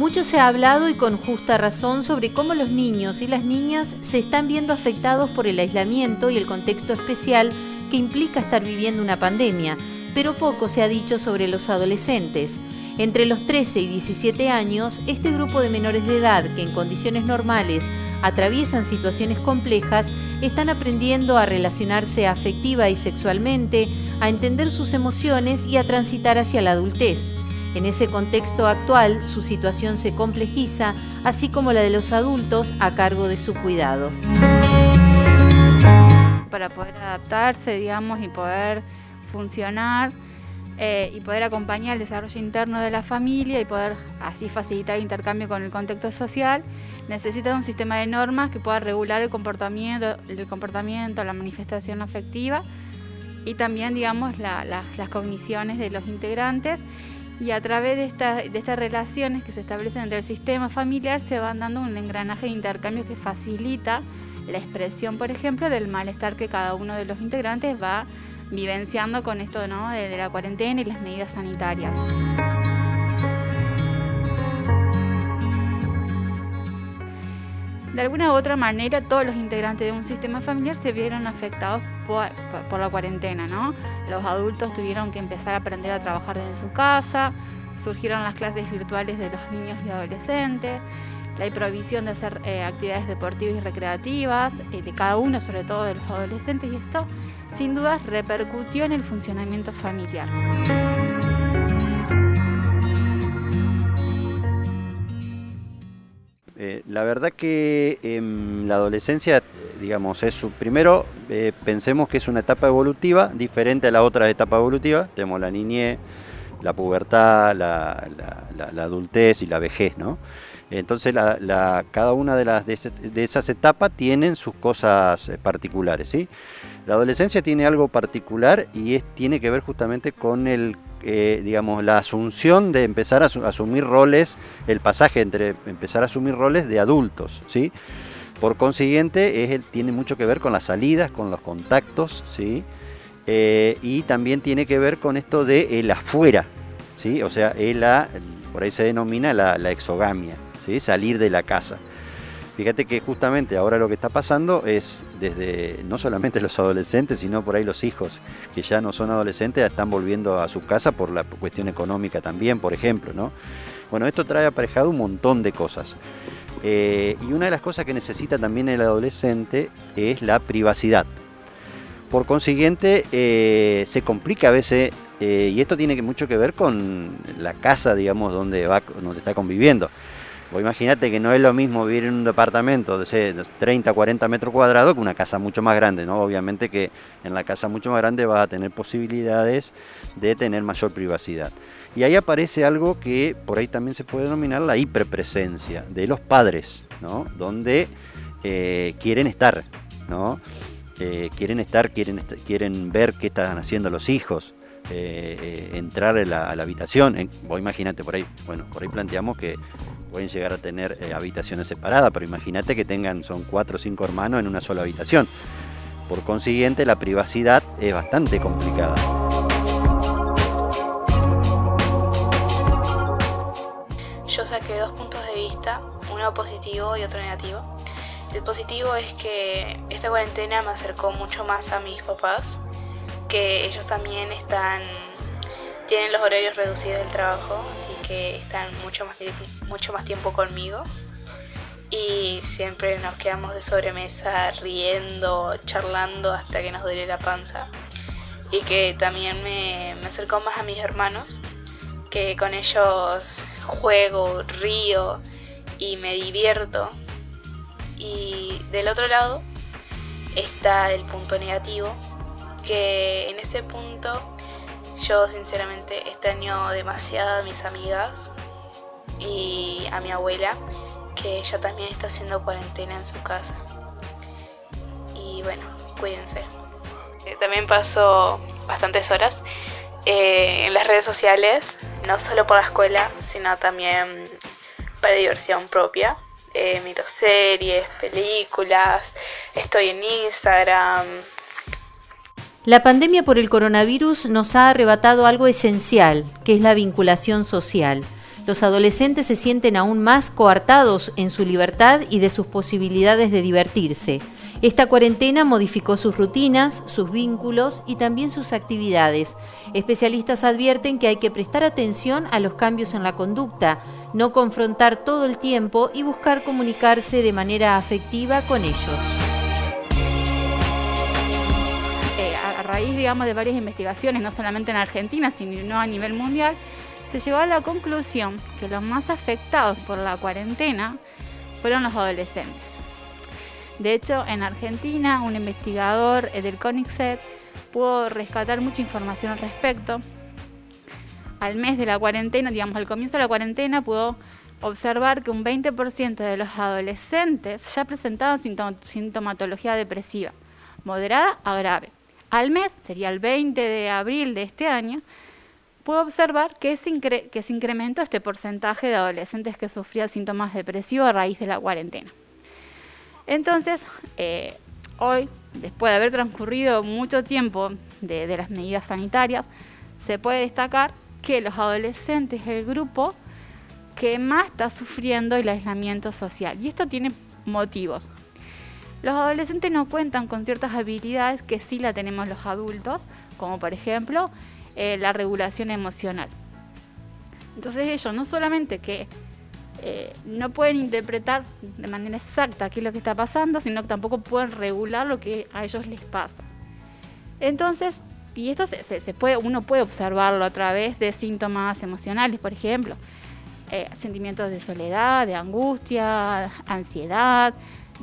Mucho se ha hablado y con justa razón sobre cómo los niños y las niñas se están viendo afectados por el aislamiento y el contexto especial que implica estar viviendo una pandemia, pero poco se ha dicho sobre los adolescentes. Entre los 13 y 17 años, este grupo de menores de edad que en condiciones normales atraviesan situaciones complejas, están aprendiendo a relacionarse afectiva y sexualmente, a entender sus emociones y a transitar hacia la adultez. En ese contexto actual, su situación se complejiza, así como la de los adultos a cargo de su cuidado. Para poder adaptarse, digamos, y poder funcionar y poder acompañar el desarrollo interno de la familia y poder así facilitar el intercambio con el contexto social, necesita un sistema de normas que pueda regular el comportamiento, la manifestación afectiva y también, digamos, las cogniciones de los integrantes. Y a través de estas relaciones que se establecen entre el sistema familiar se van dando un engranaje de intercambio que facilita la expresión, por ejemplo, del malestar que cada uno de los integrantes va vivenciando con esto, ¿no?, de la cuarentena y las medidas sanitarias. De alguna u otra manera, todos los integrantes de un sistema familiar se vieron afectados por la cuarentena, ¿no? Los adultos tuvieron que empezar a aprender a trabajar desde su casa, surgieron las clases virtuales de los niños y adolescentes, la prohibición de hacer actividades deportivas y recreativas de cada uno, sobre todo de los adolescentes, y esto sin duda repercutió en el funcionamiento familiar. La verdad que la adolescencia, digamos, primero pensemos que es una etapa evolutiva diferente a las otras etapas evolutivas. Tenemos la niñez, la pubertad, la adultez y la vejez, ¿no? Entonces cada una de esas etapas tienen sus cosas particulares, ¿sí? La adolescencia tiene algo particular y tiene que ver justamente con digamos, la asunción de empezar a asumir roles, el pasaje entre empezar a asumir roles de adultos, ¿sí? Por consiguiente, tiene mucho que ver con las salidas, con los contactos, ¿sí? Y también tiene que ver con esto de el afuera, ¿sí? O sea, por ahí se denomina la exogamia, ¿sí? Salir de la casa. Fíjate que justamente ahora lo que está pasando es desde no solamente los adolescentes, sino por ahí los hijos que ya no son adolescentes están volviendo a su casa por la cuestión económica también, por ejemplo, ¿no? Bueno, esto trae aparejado un montón de cosas. Y una de las cosas que necesita también el adolescente es la privacidad. Por consiguiente, se complica a veces, y esto tiene mucho que ver con la casa, digamos, donde está conviviendo. Vos imagínate que no es lo mismo vivir en un departamento de 30, 40 metros cuadrados que una casa mucho más grande, ¿no? Obviamente que en la casa mucho más grande vas a tener posibilidades de tener mayor privacidad. Y ahí aparece algo que por ahí también se puede denominar la hiperpresencia de los padres, ¿no? Donde quieren estar, ¿no? Quieren ver qué están haciendo los hijos, entrar a la habitación. Vos imagínate por ahí planteamos que pueden llegar a tener habitaciones separadas, pero imagínate que son 4 o 5 hermanos en una sola habitación. Por consiguiente, la privacidad es bastante complicada. Yo saqué 2 puntos de vista, uno positivo y otro negativo. El positivo es que esta cuarentena me acercó mucho más a mis papás, que ellos también tienen los horarios reducidos del trabajo, así que están mucho más tiempo conmigo. Y siempre nos quedamos de sobremesa riendo, charlando hasta que nos duele la panza. Y que también me acercó más a mis hermanos, que con ellos juego, río y me divierto. Y del otro lado está el punto negativo, que en ese punto yo sinceramente extraño demasiado a mis amigas y a mi abuela, que ella también está haciendo cuarentena en su casa. Y bueno, cuídense. También paso bastantes horas en las redes sociales, no solo por la escuela, sino también para diversión propia. Miro series, películas, estoy en Instagram. La pandemia por el coronavirus nos ha arrebatado algo esencial, que es la vinculación social. Los adolescentes se sienten aún más coartados en su libertad y de sus posibilidades de divertirse. Esta cuarentena modificó sus rutinas, sus vínculos y también sus actividades. Especialistas advierten que hay que prestar atención a los cambios en la conducta, no confrontar todo el tiempo y buscar comunicarse de manera afectiva con ellos. A raíz, digamos, de varias investigaciones, no solamente en Argentina, sino a nivel mundial, se llegó a la conclusión que los más afectados por la cuarentena fueron los adolescentes. De hecho, en Argentina, un investigador del CONICET pudo rescatar mucha información al respecto. Al mes de la cuarentena, digamos, al comienzo de la cuarentena, pudo observar que un 20% de los adolescentes ya presentaban sintomatología depresiva, moderada a grave. Al mes, sería el 20 de abril de este año, pudo observar que se incrementó este porcentaje de adolescentes que sufrían síntomas depresivos a raíz de la cuarentena. Entonces, hoy, después de haber transcurrido mucho tiempo de las medidas sanitarias, se puede destacar que los adolescentes es el grupo que más está sufriendo el aislamiento social. Y esto tiene motivos. Los adolescentes no cuentan con ciertas habilidades que sí la tenemos los adultos, como por ejemplo la regulación emocional. Entonces ellos no solamente que no pueden interpretar de manera exacta qué es lo que está pasando, sino que tampoco pueden regular lo que a ellos les pasa. Entonces, y esto uno puede observarlo a través de síntomas emocionales, por ejemplo, sentimientos de soledad, de angustia, ansiedad,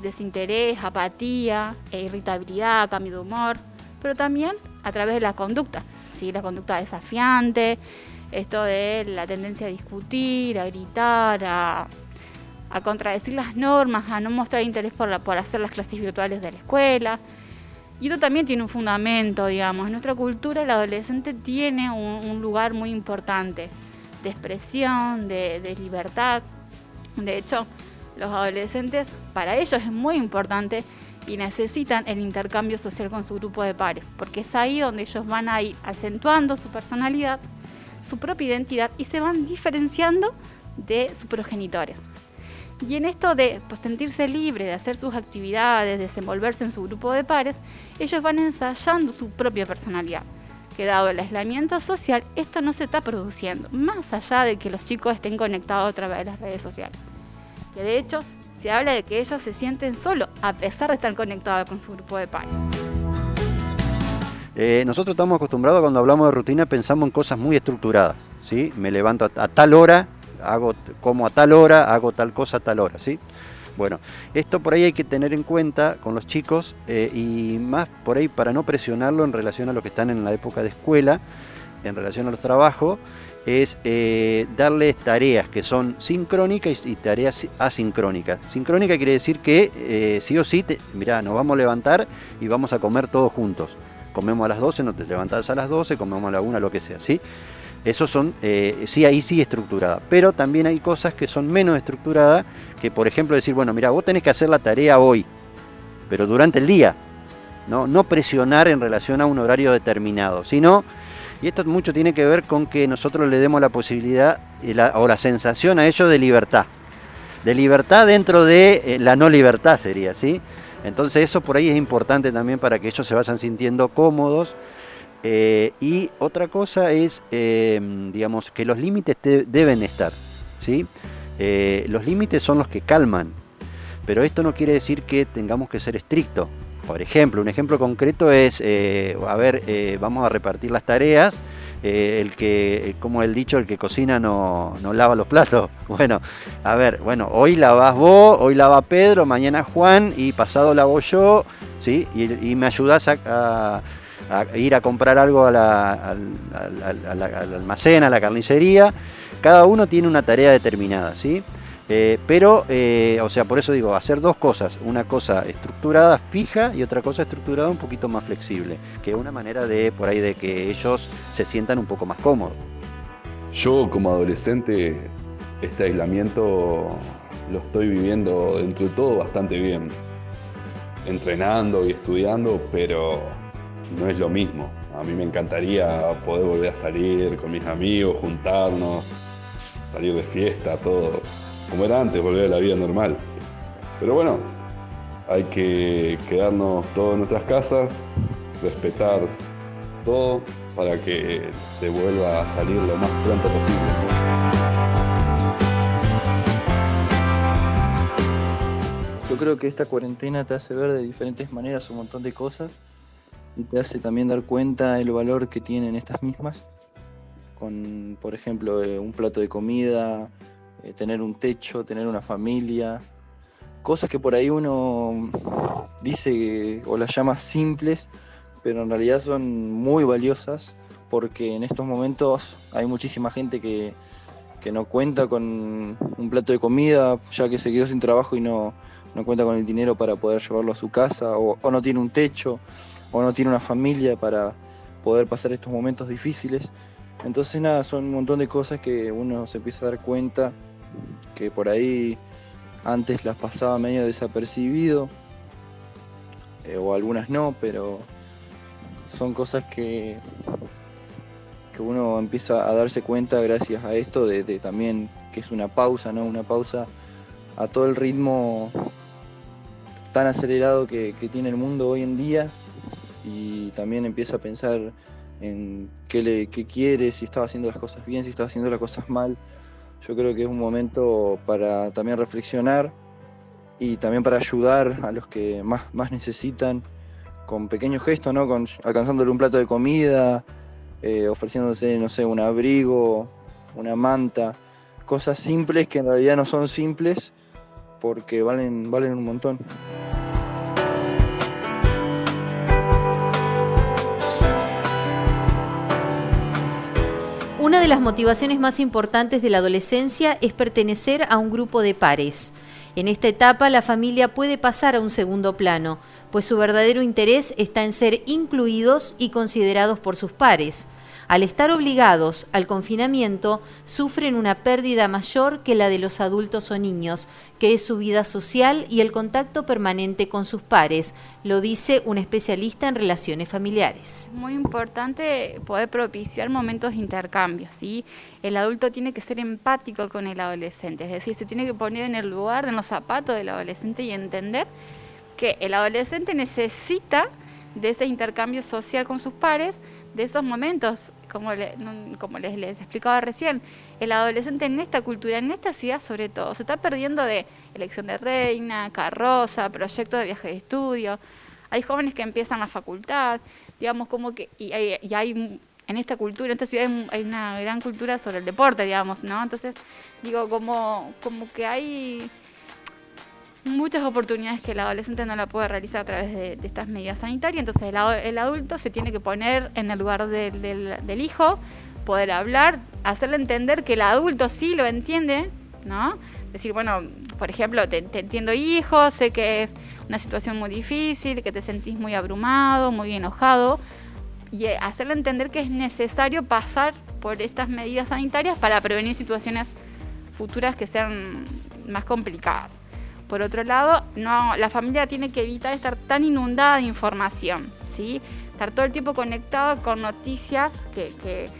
desinterés, apatía, irritabilidad, cambio de humor, pero también a través de la conducta, ¿sí? La conducta desafiante, esto de la tendencia a discutir, a gritar, a contradecir las normas, a no mostrar interés por hacer las clases virtuales de la escuela. Y esto también tiene un fundamento, digamos. En nuestra cultura el adolescente tiene un lugar muy importante de expresión, de libertad. De hecho, los adolescentes, para ellos es muy importante y necesitan el intercambio social con su grupo de pares, porque es ahí donde ellos van a ir acentuando su personalidad, su propia identidad y se van diferenciando de sus progenitores. Y en esto de sentirse libre de hacer sus actividades, desenvolverse en su grupo de pares, ellos van ensayando su propia personalidad, que dado el aislamiento social, esto no se está produciendo, más allá de que los chicos estén conectados a través de las redes sociales. Que de hecho, se habla de que ellos se sienten solos, a pesar de estar conectados con su grupo de pares. Nosotros estamos acostumbrados cuando hablamos de rutina, pensamos en cosas muy estructuradas, ¿sí? Me levanto a tal hora, como a tal hora, hago tal cosa a tal hora, ¿sí? Bueno, esto por ahí hay que tener en cuenta con los chicos y más por ahí para no presionarlo en relación a lo que están en la época de escuela, en relación a los trabajos, es darles tareas que son sincrónicas y tareas asincrónicas. Sincrónica quiere decir que sí o sí, mirá, nos vamos a levantar y vamos a comer todos juntos. Comemos a las 12, no te levantás a las 12, comemos a la 1, lo que sea, ¿sí? Esos son, sí, ahí sí estructurada. Pero también hay cosas que son menos estructuradas, que por ejemplo decir, bueno, mira, vos tenés que hacer la tarea hoy, pero durante el día, no presionar en relación a un horario determinado, sino, y esto mucho tiene que ver con que nosotros le demos la posibilidad o la sensación a ellos de libertad dentro de la no libertad sería, ¿sí? Entonces eso por ahí es importante también para que ellos se vayan sintiendo cómodos. Y otra cosa es, digamos, que los límites deben estar, ¿sí? Los límites son los que calman, pero esto no quiere decir que tengamos que ser estrictos. Por ejemplo, un ejemplo concreto es, vamos a repartir las tareas, como el dicho, el que cocina no lava los platos. Bueno, hoy lavas vos, hoy lava Pedro, mañana Juan y pasado lavo yo, ¿sí? Y me ayudás a ir a comprar algo al almacén, a la carnicería. Cada uno tiene una tarea determinada, ¿sí? Por eso digo, hacer dos cosas, una cosa estructurada, fija, y otra cosa estructurada un poquito más flexible, que es una manera de que ellos se sientan un poco más cómodos. Yo como adolescente, este aislamiento lo estoy viviendo dentro de todo bastante bien, entrenando y estudiando, pero no es lo mismo. A mí me encantaría poder volver a salir con mis amigos, juntarnos, salir de fiesta, todo como era antes, volver a la vida normal. Pero bueno, hay que quedarnos todos en nuestras casas, respetar todo para que se vuelva a salir lo más pronto posible. Yo creo que esta cuarentena te hace ver de diferentes maneras un montón de cosas y te hace también dar cuenta el valor que tienen estas mismas, con, por ejemplo, un plato de comida, tener un techo, tener una familia, cosas que por ahí uno dice o las llama simples, pero en realidad son muy valiosas, porque en estos momentos hay muchísima gente que no cuenta con un plato de comida, ya que se quedó sin trabajo y no cuenta con el dinero para poder llevarlo a su casa, o no tiene un techo, o no tiene una familia para poder pasar estos momentos difíciles. Entonces nada, son un montón de cosas que uno se empieza a dar cuenta que por ahí antes las pasaba medio desapercibido, o algunas no, pero son cosas que uno empieza a darse cuenta gracias a esto de también que es una pausa, ¿no? Una pausa a todo el ritmo tan acelerado que tiene el mundo hoy en día, y también empieza a pensar en qué quiere, si estaba haciendo las cosas bien, si estaba haciendo las cosas mal. Yo creo que es un momento para también reflexionar y también para ayudar a los que más necesitan, con pequeños gestos, ¿no? Alcanzándole un plato de comida, ofreciéndose, no sé, un abrigo, una manta, cosas simples que en realidad no son simples porque valen un montón. Una de las motivaciones más importantes de la adolescencia es pertenecer a un grupo de pares. En esta etapa la familia puede pasar a un segundo plano, pues su verdadero interés está en ser incluidos y considerados por sus pares. Al estar obligados al confinamiento, sufren una pérdida mayor que la de los adultos o niños, que es su vida social y el contacto permanente con sus pares, lo dice un especialista en relaciones familiares. Es muy importante poder propiciar momentos de intercambio, ¿sí? El adulto tiene que ser empático con el adolescente, es decir, se tiene que poner en el lugar, en los zapatos del adolescente y entender que el adolescente necesita de ese intercambio social con sus pares, de esos momentos, como les explicaba recién. El adolescente en esta cultura, en esta ciudad sobre todo, se está perdiendo de elección de reina, carroza, proyectos de viaje de estudio. Hay jóvenes que empiezan la facultad, digamos, como que y hay en esta cultura, en esta ciudad hay una gran cultura sobre el deporte, digamos, ¿no? Entonces, digo, como que hay muchas oportunidades que el adolescente no la puede realizar a través de estas medidas sanitarias. Entonces el adulto se tiene que poner en el lugar del hijo, poder hablar, hacerle entender que el adulto sí lo entiende, ¿no? Decir, bueno, por ejemplo, te entiendo, hijo, sé que es una situación muy difícil, que te sentís muy abrumado, muy enojado, y hacerle entender que es necesario pasar por estas medidas sanitarias para prevenir situaciones futuras que sean más complicadas. Por otro lado, la familia tiene que evitar estar tan inundada de información, ¿sí? Estar todo el tiempo conectado con noticias que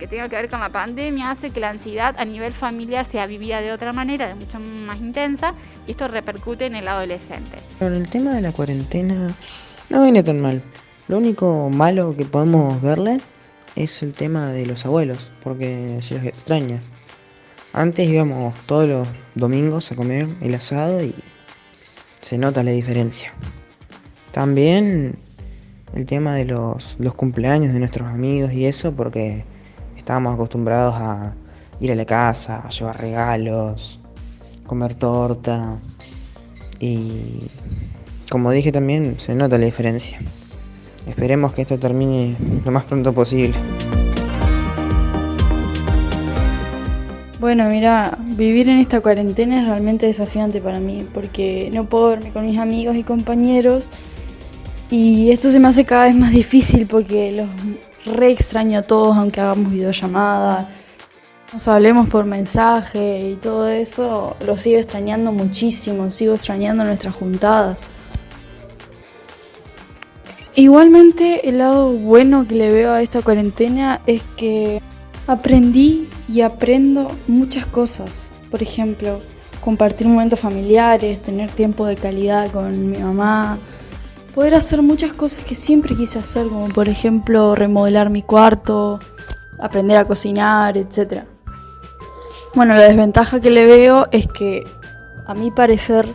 tengan que ver con la pandemia hace que la ansiedad a nivel familiar sea vivida de otra manera, de mucho más intensa, y esto repercute en el adolescente. Con el tema de la cuarentena no viene tan mal. Lo único malo que podemos verle es el tema de los abuelos, porque se los extraña. Antes íbamos todos los domingos a comer el asado y se nota la diferencia. También el tema de los cumpleaños de nuestros amigos y eso, porque estábamos acostumbrados a ir a la casa, a llevar regalos, comer torta, y como dije también se nota la diferencia. Esperemos que esto termine lo más pronto posible. Bueno, mira, vivir en esta cuarentena es realmente desafiante para mí, porque no puedo verme con mis amigos y compañeros, y esto se me hace cada vez más difícil porque los re extraño a todos, aunque hagamos videollamada, nos hablemos por mensaje y todo eso, lo sigo extrañando muchísimo, sigo extrañando nuestras juntadas. Igualmente, el lado bueno que le veo a esta cuarentena es que aprendí y aprendo muchas cosas. Por ejemplo, compartir momentos familiares, tener tiempo de calidad con mi mamá, poder hacer muchas cosas que siempre quise hacer, como por ejemplo remodelar mi cuarto, aprender a cocinar, etc. Bueno, la desventaja que le veo es que, a mi parecer,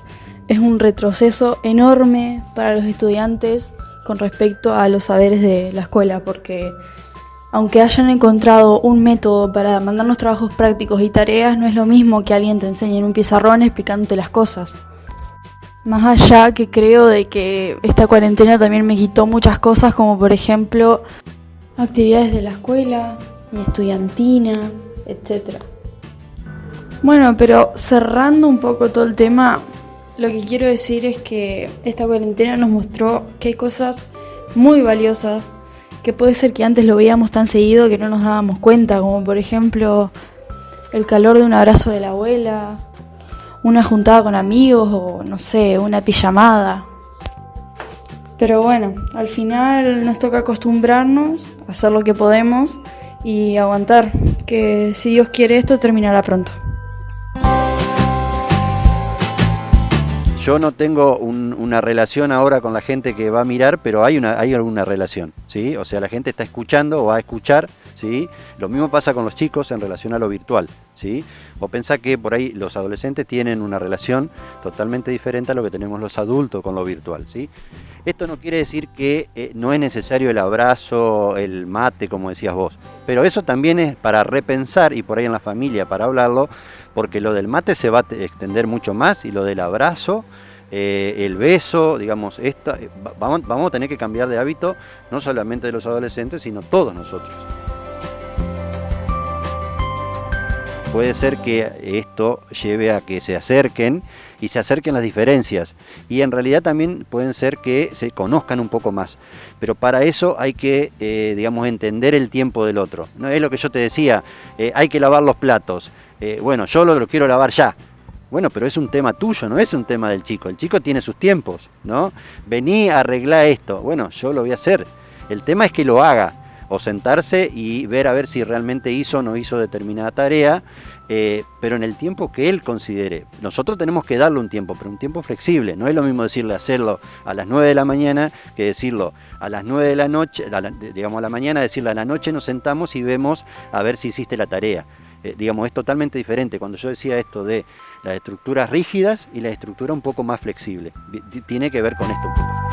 es un retroceso enorme para los estudiantes con respecto a los saberes de la escuela, porque aunque hayan encontrado un método para mandarnos trabajos prácticos y tareas, no es lo mismo que alguien te enseñe en un pizarrón explicándote las cosas. Más allá que creo de que esta cuarentena también me quitó muchas cosas, como por ejemplo actividades de la escuela, mi estudiantina, etc. Bueno, pero cerrando un poco todo el tema, lo que quiero decir es que esta cuarentena nos mostró que hay cosas muy valiosas que puede ser que antes lo veíamos tan seguido que no nos dábamos cuenta, como por ejemplo el calor de un abrazo de la abuela, una juntada con amigos o no sé, una pijamada. Pero bueno, al final nos toca acostumbrarnos, hacer lo que podemos y aguantar, que si Dios quiere esto terminará pronto. Yo no tengo una relación ahora con la gente que va a mirar, pero hay alguna relación, ¿sí? O sea, la gente está escuchando o va a escuchar, ¿sí? Lo mismo pasa con los chicos en relación a lo virtual, ¿sí? O pensá que por ahí los adolescentes tienen una relación totalmente diferente a lo que tenemos los adultos con lo virtual, ¿sí? Esto no quiere decir que no es necesario el abrazo, el mate, como decías vos, pero eso también es para repensar y por ahí en la familia para hablarlo, porque lo del mate se va a extender mucho más y lo del abrazo, el beso, digamos, vamos a tener que cambiar de hábito, no solamente de los adolescentes, sino todos nosotros. Puede ser que esto lleve a que se acerquen y se acerquen las diferencias, y en realidad también pueden ser que se conozcan un poco más, pero para eso hay que digamos, entender el tiempo del otro. No es lo que yo te decía, hay que lavar los platos. Bueno, yo lo quiero lavar ya. Bueno, pero es un tema tuyo, no es un tema del chico. El chico tiene sus tiempos, ¿no? Vení, arreglá esto. Bueno, yo lo voy a hacer. El tema es que lo haga, o sentarse y ver a ver si realmente hizo o no hizo determinada tarea, pero en el tiempo que él considere. Nosotros tenemos que darle un tiempo, pero un tiempo flexible. No es lo mismo decirle hacerlo a las 9 de la mañana que decirlo a las 9 de la noche, digamos a la mañana, decirle a la noche nos sentamos y vemos a ver si hiciste la tarea. Digamos, es totalmente diferente cuando yo decía esto de las estructuras rígidas y la estructura un poco más flexible. Tiene que ver con esto un poco.